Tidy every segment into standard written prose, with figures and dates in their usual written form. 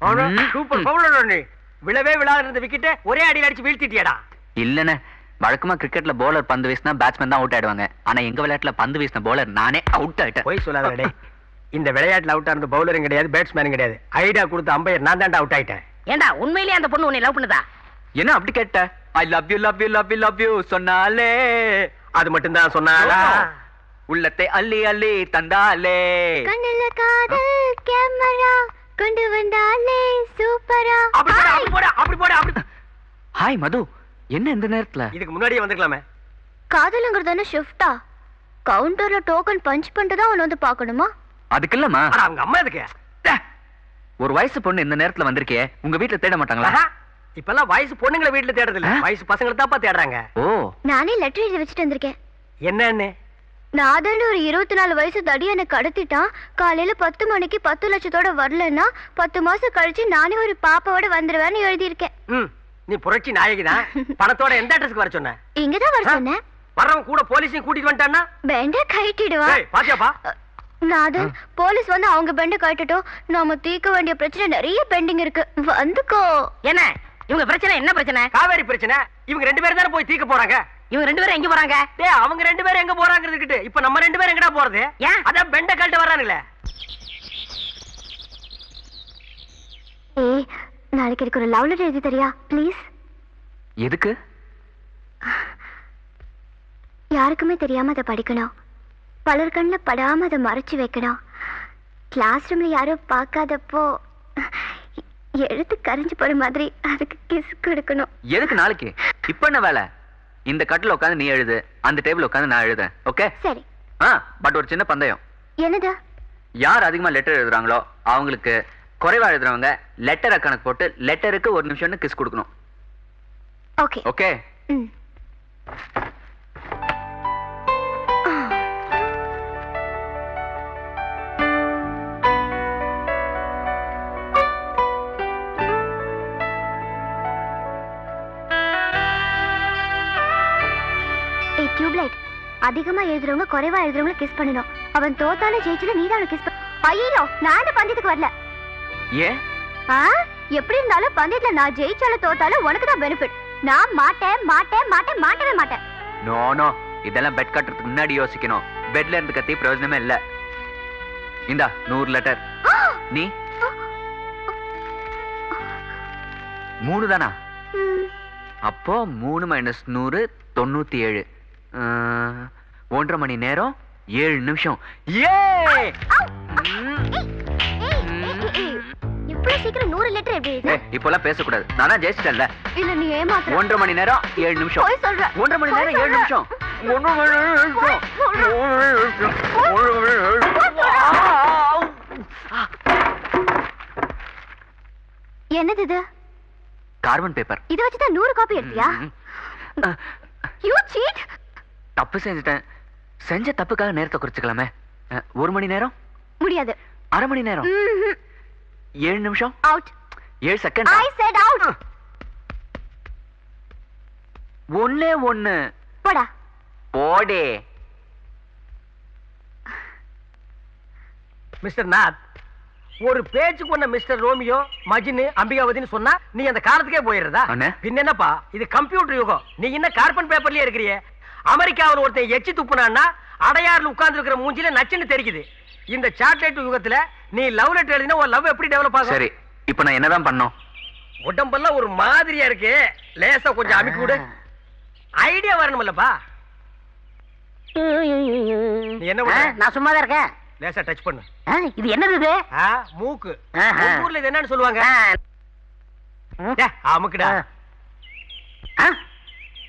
Super bowler நீ. விழவே விழாத இருந்த விக்கெட்டை ஒரே அடியில் அடிச்சு வீழ்த்திட்டியடா. இல்லண்ணே, வழக்கமா கிரிக்கெட்ல பவுலர் பந்து வீசினா பேட்ஸ்மேன் தான் அவுட் ஆயிடுவாங்க. ஆனா எங்க விளையாட்டுல பந்து வீசின பவுலர் நானே அவுட் ஆயிட்டேன். போய் சொல்லாதே. இந்த விளையாட்டுல அவுட் ஆனது பவுலரும் கிடையாது, பேட்ஸ்மேனும் கிடையாது. ஐடியா கொடுத்த அம்பையர் நான் தான்டா அவுட் ஆயிட்டேன். ஏண்டா உண்மையிலேயே அந்த பொண்ணு உன்னை லவ் பண்ணுதா? என்ன அப்படி கேட்ட? I love you love you love you love you சொன்னாலே அது மட்டும் தான் சொன்னாளா? உள்ளத்தை அள்ளி அள்ளி தந்தாலே. கண்ணுல காதல் கேமரா கொண்டு வந்தாலே சூப்பரா. அப்படி போட. ஹாய் மது, என்ன இந்த நேரத்துல? இதுக்கு முன்னாடியே வந்திருக்கலாமே. காதலுங்கிறது ஷிஃப்டா? கவுண்டர்ல டோக்கன் பஞ்ச் பண்ணிட்டு தான் அவன் வந்து பார்க்கணுமா? அதுக்கு இல்லம்மா, அவங்க அம்மா எதுக்கு? ஒரு வயசு பொண்ணு இந்த நேரத்துல வந்திருக்கே, உங்க வீட்டுல தேட மாட்டாங்களா? இப்பெல்லாம் வயசு பொண்ணுங்களை வீட்டுல தேடுறது இல்ல, வயசு பசங்களை தான்ப்பா தேடுறாங்க. ஓ, நானே லெட்டர் எழுதி வச்சுட்டு வந்திருக்கேன். என்னன்னு? நாதன் ஒரு 24 வயசு தடி எனக்கு கடத்திட்டான். காலையில 10 மணிக்கு 10 லட்சத்தோட வரலன்னா 10 மாசம் கழிச்சு நானே ஒரு பாப்பாவோட வந்துருவேன்னு எழுதியிருக்கேன். நீ புரட்சி நாயகிதான். பணத்தோட எந்த அட்ரஸ்க்கு வர சொன்ன? இங்கதான் வர சொன்னேன். வரவன் கூட போலீஸையும் கூட்டிட்டு வந்துட்டான்னா பெண்ட கைட்டிடுவான். பாத்தியாப்பா? நாதன், போலீஸ் வந்து அவங்க பெண்ட கட்டட்டும். நாம தீர்க்க வேண்டிய பிரச்சனை நிறைய பெண்டிங் இருக்கு. வந்துக்கோ. என்ன இவங்க பிரச்சனை? என்ன பிரச்சனை? காவேரி பிரச்சனை. இவங்க 2 பேரும் தானே போய் தீர்க்க போறாங்க. இவங்க 2 பேரும் எங்க போறாங்க? அவங்க 2 பேரும் எங்க போறாங்கிறதுக்கிட்டு இப்ப நம்ம 2 பேரும் எங்கடா போறது? அதான் பெண்ட கழட்ட வர்றானுங்களே. ஏய், நாளைக்கு எனக்கு ஒரு லவ் லெட்டர் எழுதி தரியா ப்ளீஸ்? எதுக்கு? யாருக்குமே தெரியாம அதை படிக்கணும். பலர் கண்ணில் படாம அதை மறைச்சு வைக்கணும். கிளாஸ் ரூம்ல யாரும் பார்க்காதப்போ எழுத்து கரைஞ்சு போற மாதிரி அதுக்கு கிஸ் கொடுக்கணும். எதுக்கு நாளைக்கு? இப்ப என்ன வேலை? இந்த கட்டில உட்காந்து நீ எழுது, அந்த டேபிள் உட்காந்து நான் எழுதுறேன். ஓகே சரி. பட் ஒரு சின்ன பந்தயம். என்னது? யார் அதிகமா லெட்டர் எழுதுறாங்களோ அவங்களுக்கு, குறைவா எழுதுறவங்க லெட்டரை கணக்கு போட்டு லெட்டருக்கு 1 நிமிஷம்னு கிஸ் கொடுக்கணும். Okay okay. டியூப்லைட், அதிகமா எழுதுறவங்க குறைவா எழுதுறவங்க கிஸ் பண்ணணும். அவன் தோத்தாலும் ஜெயிச்சாலும் நீ தான் கிஸ் பண்ண. ஐயோ, நான் அந்த பந்தயத்துக்கு வரல. ஏன்? எப்படி இருந்தாலும் பந்தயத்துல நான் ஜெயிச்சாலும் தோத்தாலும் உனக்கு தான் பெனிஃபிட். நான் மாட்டேன் மாட்டேன் மாட்டேன் மாட்டவே மாட்டேன். நோ நோ, இதெல்லாம் பெட் கட்டுறதுக்கு முன்னாடி யோசிக்கணும். பெட்ல இருந்து கத்தி பிரயோஜனமே இல்ல. இந்தா 100 லெட்டர். நீ 3 தானா? அப்போ 3 - 100 97. 1.5 மணி நேரம் 7 நிமிஷம். இவ்வளவு சீக்கிரம் 100 லெட்டர் எப்படி எழுது? இப்போலாம் பேசக்கூடாது. நானா ஜெயிச்சிட்டேன்ல. இல்ல, நீ ஏமாத்துற. 1.5 மணி நேரம் 7 நிமிஷம். போய் சொல்ற. 1.5 மணி நேரம் 7 நிமிஷம். என்னது இது? Carbon paper. இத வச்சு தான் 100 காப்பி எடுத்தியா? You seat. தப்பு செஞ்சுட்டேன். செஞ்ச தப்புக்காக நேரத்தை குறிச்சுக்கலாமே. 1 மணி நேரம் முடியாது. 1/2 மணி நேரம் 7 நிமிஷம். Out. 7 second. I said out. ஒண்ணே ஒண்ணு. போடா. போடே. மிஸ்டர் நாத், ஒரு பேச்சுக்கு ஒண்ண மிஸ்டர் ரோமியோ, மஜினு, அம்பிகாவதின்னு சொன்னா நீ அந்த காலத்துக்கே போயிடுறதா? பின்ன என்னப்பா, இது கம்ப்யூட்டர் யுகம். நீ என்ன கார்பன் பேப்பர்லயே இருக்கிறியே? அமெரிக்காவில் ஒருத்தன் எச்சி துப்புனான்னா அடையாறுல உட்கார்ந்து இருக்கிற மூஞ்சில நச்சுன்னு தெரிக்குது. இந்த சாக்லேட் யுகத்துல நீ லவ் லெட்டர் எழுதினா ஒரு லவ் எப்படி டெவலப் ஆகும்? சரி, இப்போ நான் என்னதான் பண்ணோம்? உடம்பெல்லாம் ஒரு மாதிரியா இருக்கு, லேசா கொஞ்சம் அமுக்கி விடு. ஐடியா வரணும்லப்பா. நீ என்ன பண்ண? நான் சும்மா தான் இருக்கேன். லேசா டச் பண்ணு. இது என்னது இது? மூக்கு. ஊர்ல இது என்னன்னு சொல்லுவாங்க? அமுக்குடா.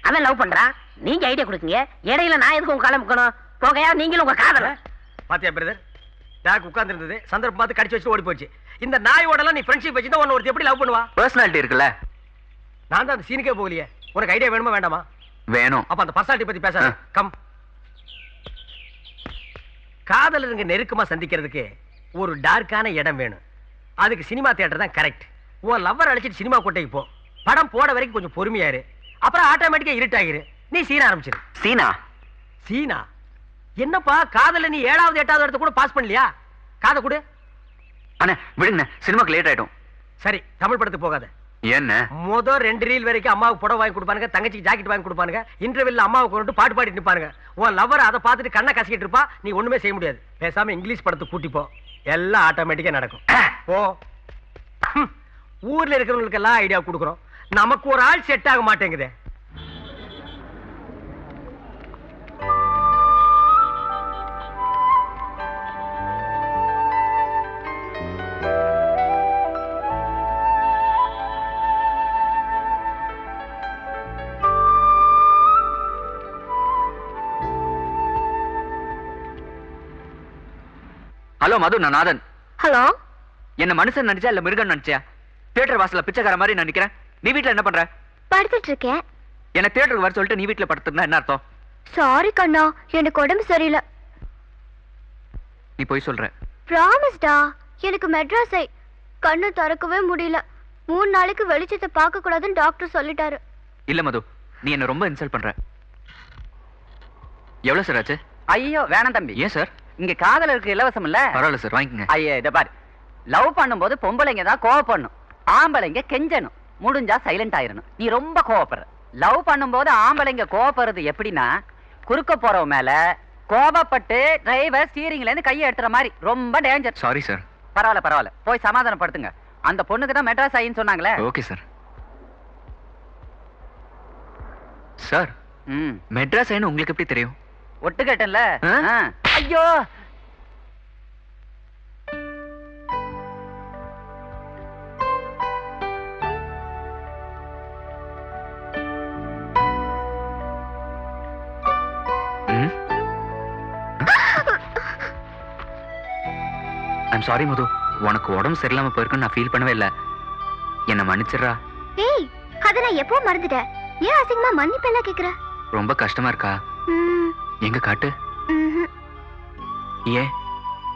அவன் லவ் பண்றான், நீங்க ஐடியா கொடுக்கீங்க. இடையில நான் எதுக்கு உங்க காலம் முக்கணும்? போகையா நீங்களும் உங்க காதல. பாத்தியா பிரதர், டாக் உட்கார்ந்து இருந்தது, சந்தர்ப்பம் பார்த்து கடிச்சு வச்சு ஓடி போச்சு. இந்த நாயோட எல்லாம் நீ ஃப்ரெண்ட்ஷிப் வச்சுதான் உன்னை ஒருத்தி எப்படி லவ் பண்ணுவா? பர்சனாலிட்டி இருக்குல்ல. நான் தான் அந்த சீனுக்கே போகலையே. உனக்கு ஐடியா வேணுமா வேண்டாமா? வேணும். அப்ப அந்த பர்சனாலிட்டி பத்தி பேச கம். காதலருங்க நெருக்கமா சந்திக்கிறதுக்கு ஒரு டார்க்கான இடம் வேணும். அதுக்கு சினிமா தியேட்டர் தான் கரெக்ட். உன் லவ்வர் அழைச்சிட்டு சினிமா கோட்டைக்கு போ. படம் போட வரைக்கும் கொஞ்சம் பொறுமையாரு. அப்புறம் ஆட்டோமேட்டிக்கா இருட்டாகிரு. நீ சீனா ஆரம்பிச்சிரு. சீனா? சீனா என்னப்பா? காதல நீ 7வது 8வது இடத்த கூட பாஸ் பண்ணலையா? காதை கொடு. அண்ணா விடுங்க, சினிமாக்கு லேட் ஆயிடும். சரி தமிழ் படத்துக்கு போகாத. என்ன முதல் 2 ரீல் வரைக்கும் அம்மாவுக்கு புடவை வாங்கி கொடுப்பானுங்க, தங்கச்சிக்கு ஜாக்கெட் வாங்கி கொடுப்பானுங்க, இன்டர்வெல்ல அம்மாவுக்கு கொண்டு பாட்டு பாடிட்டு நிப்பானுங்க. உன் லவர் அதை பார்த்துட்டு கண்ணை கசிக்கிட்டு இருப்பா, நீ ஒண்ணுமே செய்ய முடியாது. பேசாம இங்கிலீஷ் படத்துக்கு கூட்டி போ, எல்லாம் ஆட்டோமேட்டிக்கா நடக்கும். போ. ஊர்ல இருக்கிறவங்களுக்கு எல்லாம் ஐடியா கொடுக்குறோம், நமக்கு ஒரு ஆள் செட் ஆக மாட்டேங்குதே. ஹலோ மது, நான் நாதன். ஹலோ, என்ன மனுஷன் நினைச்சா இல்ல மிருகம் நினைச்சியா? தியேட்டர் வாசல்ல பிச்சைக்கார மாதிரி நான் நிக்கிறேன். நீ வீட்ல என்ன பண்ற? படுத்துட்டு இருக்கேன். என்ன தியேட்டருக்கு வர சொல்லிட்டு நீ வீட்ல படுத்துனா என்ன அர்த்தம்? சாரி கண்ணா, எனக்கு உடம்பு சரியில்லை. நீ போய் சொல்ற. ப்ராமிஸ்டா, எனக்கு மெட்ராஸை கண்ணு திறக்கவே முடியல. 3 நாளைக்கு வெளிச்சத்தை பார்க்க கூடாதுன்னு டாக்டர் சொல்லிட்டாரு. இல்ல மது, நீ என்ன ரொம்ப இன்சல்ட் பண்ற. எவ்வளவு சார் ஆச்சு? ஐயோ வேணாம் தம்பி. ஏன் சார்? இங்க காதலருக்கு இலவசம் இல்ல. பரவாயில்ல சார், வாங்கிக்கங்க. ஐயா இத பாரு, லவ் பண்ணும்போது பொம்பளைங்க தான் கோவப்படணும், ஆம்பளைங்க கெஞ்சணும், முடிஞ்சா சைலண்ட் ஆயிரணும். நீ ரொம்ப கோவப்படுற. லவ் பண்ணும்போது ஆம்பளைங்க கோவப்படுறது எப்படின்னா, குறுக்க போறவ மேல கோபப்பட்டு டிரைவர் ஸ்டீரிங்ல இருந்து கையை எடுத்துற மாதிரி. ரொம்ப டேஞ்சர். Sorry sir. பரவாயில்ல பரவாயில்ல, போய் சமாதானப்படுத்துங்க. அந்த பொண்ணுக்கு தான் மெட்ராஸ் ஆயின்னு சொன்னாங்களே. Okay sir. சார், மெட்ராஸ் ஆயின்னு உங்களுக்கு எப்படி தெரியும்? ஒட்டு கேட்டேன்ல. ஐயோ ஐம் சாரி மது, உனக்கு உடம்பு சரியில்லாம போயிருக்குன்னு நான் ஃபீல் பண்ணவே இல்லை. என்ன மன்னிச்சிடுறா. ஏய், அத நான் எப்போ மறந்துட்டேன். ஏன் அசிங்கமா மன்னிப்பெல்லாம் கேக்குற? ரொம்ப கஷ்டமா இருக்கா? எங்க காட்டு. ஏன்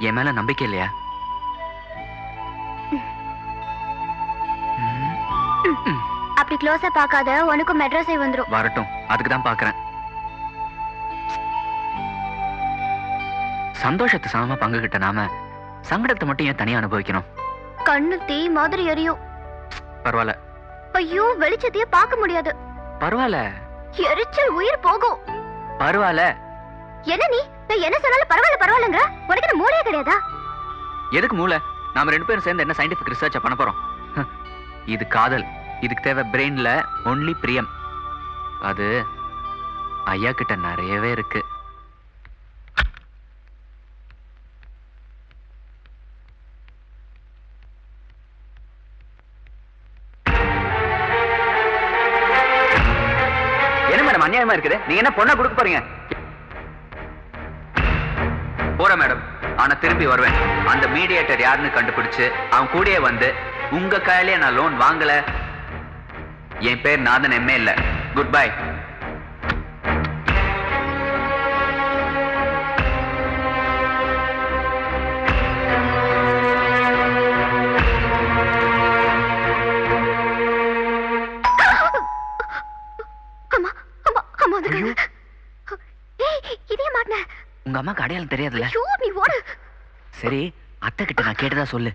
என் மேல நம்பிக்கை இல்லையா? அப்படி க்ளோஸா பார்க்காத, உனக்கு மெட்ராஸை வந்துரும். வரட்டும், அதுக்கு தான் பாக்குறேன். சந்தோஷத்தை சமமா பங்குகிட்ட நாம சங்கடத்தை மட்டும் ஏன் தனியா அனுபவிக்கணும்? கண்ணு தீ மாதிரி எரியும். பரவாயில்ல. ஐயோ, வெளிச்சத்தையே பார்க்க முடியாது. பரவாயில்ல. எரிச்சல் உயிர் போகும். பரவாயில்ல. என்ன நீ, நான் என்ன சொன்னாலும் பரவாயில்ல பரவாயில்லங்கற? உனக்கு என்ன மூளையே கிடையாதா? எதுக்கு மூளை? நாம 2 பேரும் சேர்ந்து என்ன சயின்டிபிக் ரிசர்ச் பண்ண போறோம்? இது காதல். இதுக்கு தேவை பிரெயின்ல ஒன்லி பிரியம். அது ஐயா கிட்ட நிறையவே இருக்கு. என்ன மேடம் அநியாயமா இருக்குது? நீங்க என்ன பொண்ணை கொடுக்க போறீங்க? போறேன் மேடம், ஆனா திரும்பி வருவேன். அந்த மீடியேட்டர் யாருன்னு கண்டுபிடிச்சு அவன் கூடயே வந்து உங்க கையிலேயே நான் லோன் வாங்கல. என் பேர் நாதன், எம்ஏ இல்ல. Good bye. அம்மா அம்மா அம்மா, இதே மாட்டன. உங்க அம்மாக்கு அடையாளம் தெரியாதுல்ல? ஐயோ, நீ ஓடு. சரி, அத்தை கிட்ட நான் கேட்டதா சொல்லு.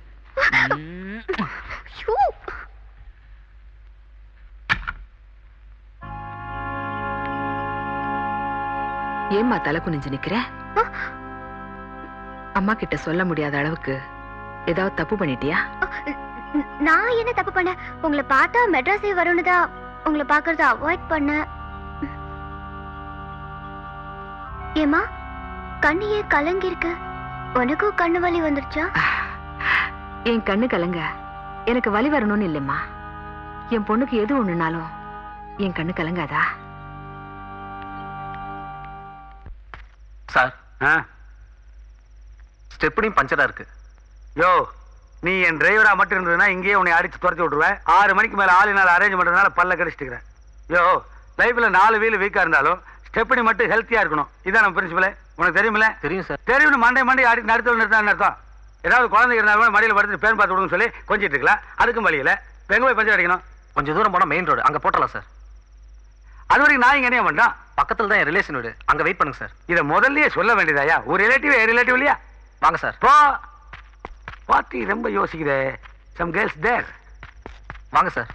ஐயோ, ஏம்மா தலை குனிஞ்சு நிக்கிற? அம்மா கிட்ட சொல்ல முடியாத அளவுக்கு ஏதாவது தப்பு பண்ணிட்டியா? நான் என்ன தப்பு பண்ண? உங்களை பார்த்தா மெட்ராஸே வரும்னு தான் உங்களை பார்க்கறத அவாய்ட் பண்ண. ஏமா, கண்ணியே கலங்கி இருக்கு. உனக்கும் கண்ணு வலி வந்துருச்சா? என் கண்ணு கலங்க எனக்கு வலி வரணும்னு இல்லைம்மா. என் பொண்ணுக்கு எது ஒண்ணுனாலும் என் கண்ணு கலங்காதா? சார், ஸ்டெப்னியும் பஞ்சரா இருக்கு. யோ, நீ என் டிரைவரா மட்டும் இருந்ததுன்னா இங்கேயே உன்னை அடிச்சு துரத்தி விட்டுருவேன். 6 மணிக்கு மேல ஆளினால் அரேஞ்ச் பண்றதுனால பல்ல கடிச்சிட்டுக்கிறேன். யோ, லைஃப்ல 4 வீல் வீக்கா இருந்தாலும் ஸ்டெப்னி மட்டும் ஹெல்த்தியா இருக்கணும். இதான் நம்ம பிரின்சிபல். உனக்கு தெரியுமில்ல? தெரியும் சார். தெரியும். மண்டை ஆடி நடத்த நிறுத்தான் அர்த்தம். ஏதாவது குழந்தை இருந்தாலும் மடியில் படுத்து பேன் பார்த்து விடுன்னு சொல்லி கொஞ்சிட்டு இருக்கலாம். அதுக்கும் வழியில எங்க போய் பஞ்சர் அடிக்கணும்? கொஞ்சம் தூரம் போனா மெயின் ரோடு, அங்க போட்டலாம் சார். அது வரைக்கும் நான் இங்க என்ன பண்றேன்? பக்கத்துல தான் என் ரிலேஷன் வீடு, அங்க வெயிட் பண்ணுங்க சார். இதை முதல்லயே சொல்ல வேண்டியதாயா? ஒரு ரிலேட்டிவ் இல்லையா? வாங்க சார். போ. பாத்தி ரொம்ப யோசிக்குதே. சம் கேர்ள்ஸ் தேர். வாங்க சார்.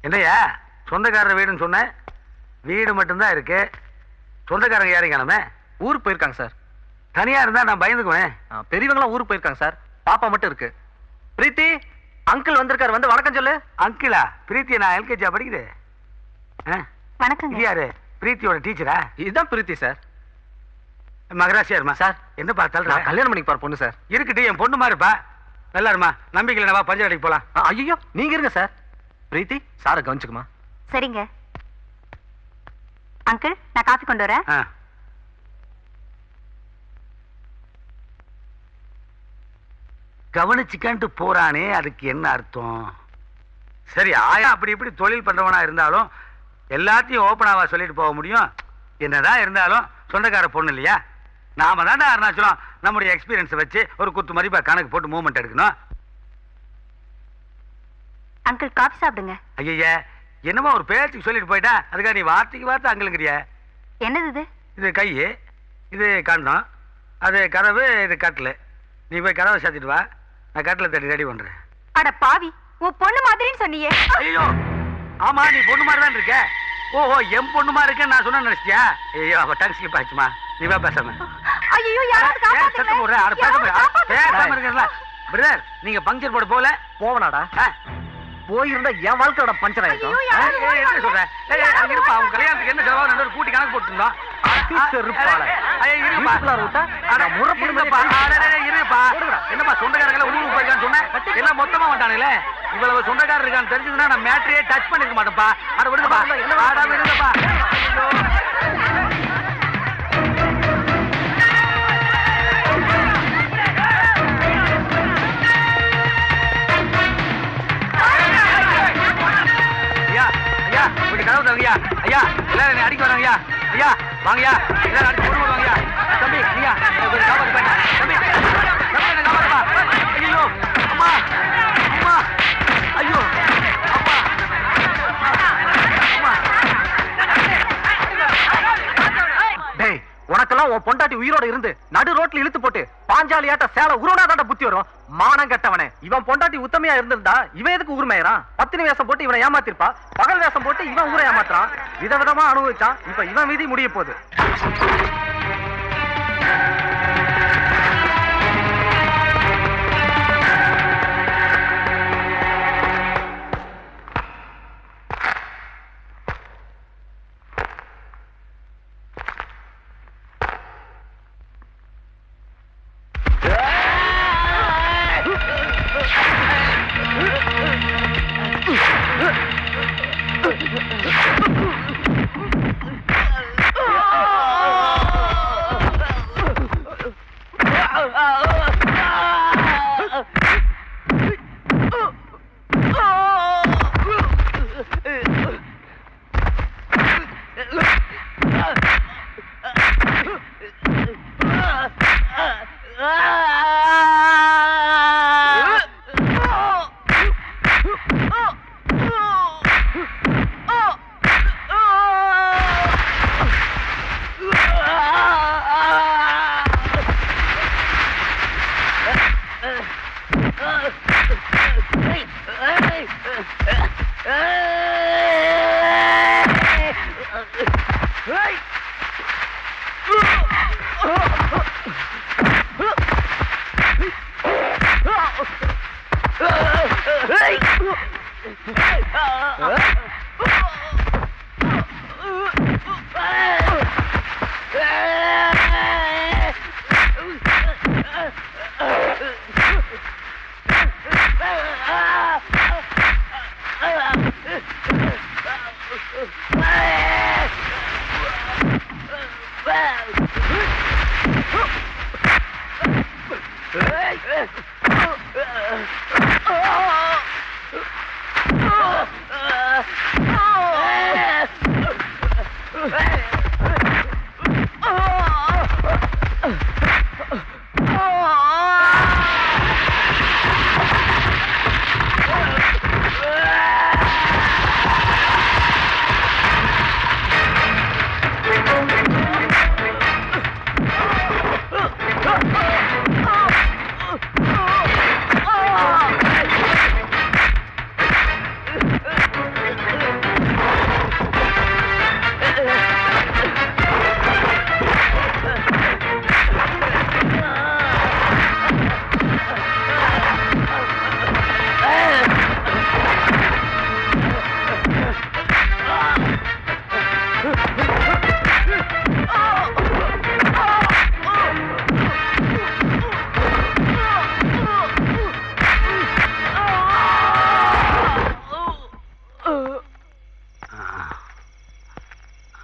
என்னையா சொந்தக்காரர் வீடுன்னு சொன்னேன், வீடு மட்டும்தான் இருக்கு, சொந்தக்காரங்க யாரையும் காணோமே? ஊருக்கு போயிருக்காங்க சார். தனியா இருந்தா நான் பயந்துக்குவேன். பெரியவங்களாம் ஊருக்கு போயிருக்காங்க சார். பாப்பா மட்டும் இருக்கு. பிரீத்தி, அங்கிள் வந்திருக்காரு, வந்து வணக்கம் சொல்லு. அங்கிளா? பிரீத்தி நான் எல்கேஜியா படிக்குது? வணக்கங்க. இது யாரு? பிரீத்தியோட டீச்சரா? இதுதான் பிரீத்தி சார். மகராசியா இருமா சார். என்ன பார்த்தாலும் நான் கல்யாணம் பண்ணிக்கு போற பொண்ணு சார். இருக்கட்டும், என் பொண்ணு மாதிரிப்பா. நல்லா இருமா, நம்பிக்கை இல்லைனா பஞ்சர் அடிக்கு போலாம். ஐயோ நீங்க இருங்க சார். பிரீத்தி, சாரை கவனிச்சுக்குமா. சரிங்க அங்கிள், நான் காஃபி கொண்டு வரேன். கவனிச்சுக்கன்ட்டு போறானே, அதுக்கு என்ன அர்த்தம்? சரி, ஆயா அப்படி இப்படி தொழில் பண்றவனா இருந்தாலும் எல்லாத்தையும் ஓப்பனாவா சொல்லிட்டு போக முடியும்? என்னதான் இருந்தாலும் சொந்தக்கார பொண்ணு இல்லையா? நாம தான் அருணாச்சலம் நம்முடைய எக்ஸ்பீரியன்ஸை வச்சு ஒரு குத்து மதிப்பா கணக்கு போட்டு மூவ்மெண்ட் எடுக்கணும். அங்கிள், காஃபி சாப்பிடுங்க. ஐயா, என்னமோ ஒரு பேச்சுக்கு சொல்லிட்டு போயிட்டா, அதுக்காக நீ வார்த்தைக்கு வார்த்தை அங்கிளுங்கிறிய. என்னது இது? இது கை, இது கண்டம், அது கதவு, இது கட்டில். நீ போய் கதவை சாத்திட்டு வா, நான் கட்டில் தட்டி ரெடி பண்றேன். அட பாவி, உன் பொண்ணு மாதிரின்னு சொன்னியே. ஐயோ, ஆமா நீ பொண்ணு மாதிரி தான் இருக்க. ஓஹோ, என் பொண்ணு மாதிரி இருக்கேன்னு நான் சொன்ன நினைச்சியா? ஐயோ, அவ டங் ஸ்லிப் ஆச்சுமா. நீ வா பேசாம. ஐயோ, யாராவது காப்பாத்துங்க. சத்தம் போடுற, அட பேசாம இருக்கீங்களா? பிரதர், நீங்க பஞ்சர் போட போல போவனாடா? போயிருந்தா என் வாழ்க்கையோட பஞ்சர் ஆயிருக்கும். என்ன சொல்ற? இருப்பா, அவங்க கல்யாணத்துக்கு என்ன செலவாக கூட்டி கணக்கு போட்டுருந்தோம். என்னப்பா சொந்தக்காரங்களை ஊருக்கு போயிருக்கான்னு சொன்னேன், எல்லாம் மொத்தமா வந்தானுங்களே. இவ்வளவு சொந்தக்காரர் இருக்கான்னு தெரிஞ்சதுன்னா நான் மேட்ரியே டச் பண்ணிருக்க மாட்டேன்ப்பா. அதை விடுங்கப்பா, விடுங்கப்பா. ஐயா, ஐயா, எல்லாரும் என்னை அடிக்க வராங்க. ஐயா, வாங்கய்யா, எல்லாரும் அடிச்சு கொண்டு வருவாங்கய்யா. தம்பி, ஐயா, காப்பாத்து போயிட்டா. தம்பி, என்ன காப்பாத்துப்பா. ஐயோ, அம்மா, அம்மா, ஐயோ, அப்பா, அம்மா. டேய், உனக்கெல்லாம் உன் பொண்டாட்டி உயிரோட இருந்து நடு ரோட்ல இழுத்து போட்டு பாஞ்சாலியாட்ட சேலை உருவனாதாண்ட புத்தி வரும். மானம் கெட்டவனே, இவன் பொண்டாட்டி உத்தமையா இருந்திருந்தா இவன் எதுக்கு ஊர்மையறான்? பத்தினி வேஷம் போட்டு இவனை ஏமாத்திருப்பா, பகல் வேஷம் போட்டு இவன் ஊரை ஏமாத்துறான். விதவிதமா அனுபவிச்சான், இப்ப இவன் விதி முடிய போகுது.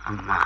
அம்மா